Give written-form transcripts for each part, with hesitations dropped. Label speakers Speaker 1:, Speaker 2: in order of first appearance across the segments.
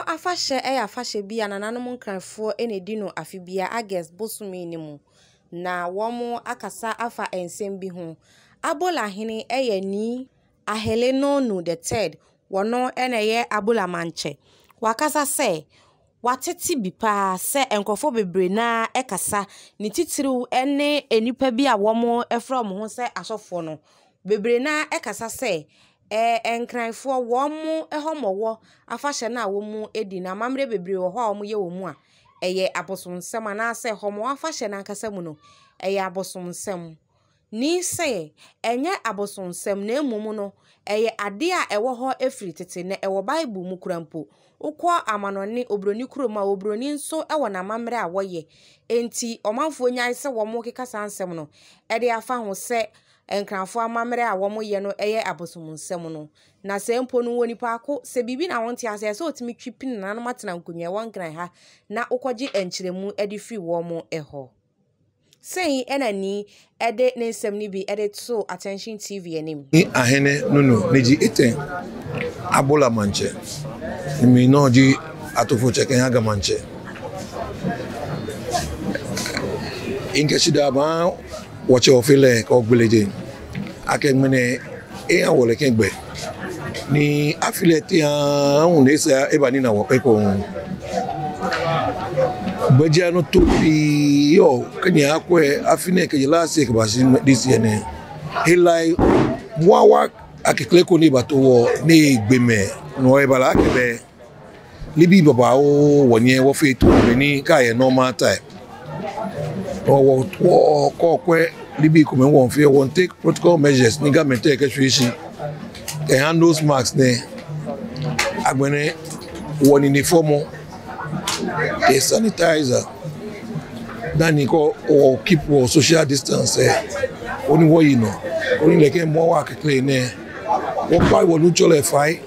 Speaker 1: afahye afahye bia nananom nkranfo enedi no afibia August bosumi ni mu na womo akasa afa ensem bi ho Abola hene ni Aheleno no the third wono eneye Abola manche wakasa se wateti bi pa se enkofo bebre na ekasa ni titiriw ene enipa bi a womo efrom ho se asofo no bebre na ekasa se enkranfo womo ehomowo afahye na womu edi na mamre bebre wo ho a womo ye womu a eye abosomsem na se homo afahye na nkasa mu no eye abosomsem ni se enye abosomsem na emum no eye ade a ewo ho efiri tete na ewo Bible mu kurampo ukwo amanoni obroni kuroma obroni nso ewo na mamre a woye enti omanfo nyai se womo kekasa ansem no ede afa ho se enkranfo amamre a womo ye no eye abosomsem no na se mpo no woni pa ko se bibi na wonte ase se otimi twipin na no matena nkonwa wonkran ha na ukoji enchiremu ede free womo eho say enani ede nensem ni bi ede to Attention TV anim ni
Speaker 2: ahene nunu neji eten Abola manche mi noji atofo cheken haga manche inke shida ba wache ofile ko gbeleje akemene awole kengbe ni afilete unesa ebani na wopeko Baja no topi yo kanya akwe afine ke lase ke basi disiene hilai mwawa akikleko ni batowo ni gbeme no ebala kebe libi baba o wonye wo fe to ni ka ye normal time o ko kwe libi ko me won fe won take protocol measures ni government ke swishi e handles marks ne agbene won uniform a sanitizer dani ko o keep social distance oni wo yi no oni leke mo wa kekle ne wo pa wo nu chole fai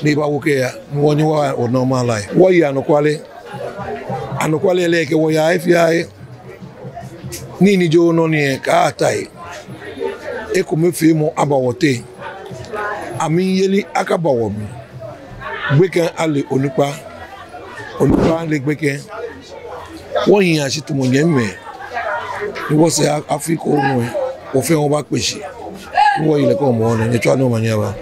Speaker 2: ni ba wo ke ya ni wo ni wa o normal life wo yi anokwale leke wo ya ifia ni jo no ni ka atai e ko me fi mo abawote ami yeli akabawo mi gbekan ale onipa legbeke won yin asitumo yeme ni wo se Africa ohun o fe won ba pese ni wo ile ko mo na ni twa no manya ba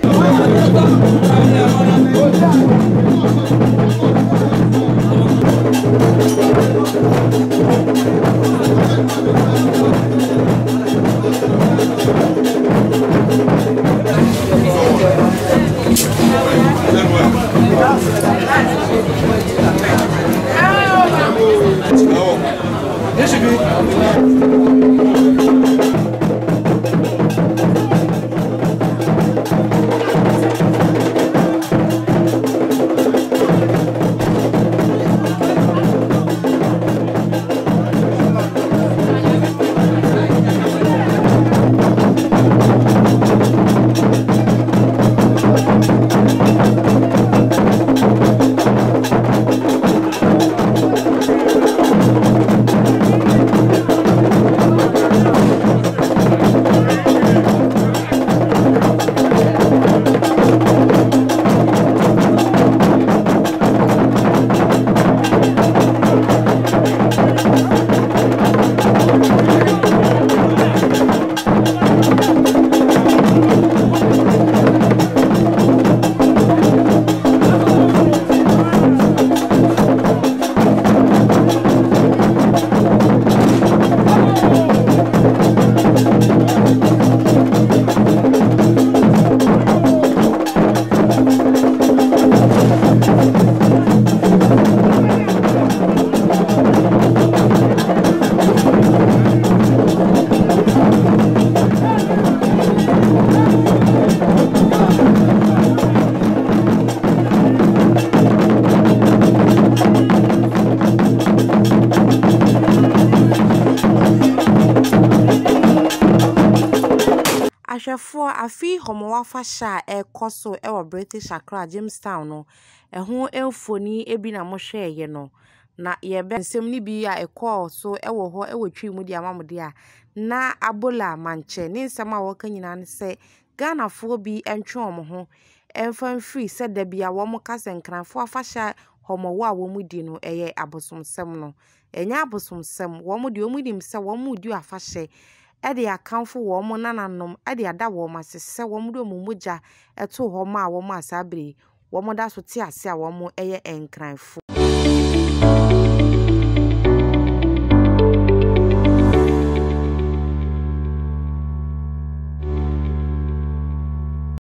Speaker 1: Ahwefo afi homowa fasha ekoso ewo British Accra Jamestown no eho emfoni ebi na mo hweye no na yebe nsem ni bi a ekọ so ewo ho ewo twi mu di amamode a na Abola manche ni nsem a woka nyina ne se Ghana fo bi entwe omo ho emfan free se da bia wo mo kase nkranfo afasha homo wa wo mu di no eye abosomsem no enya abosomsem wo mu di o mu dim se wo mu di afahye e de akanfo wo mu nananom e de ada wo masese wo mu do mu moja eto ho ma wo mu asabere wo mu da so te ase a wo mu eye enkranfo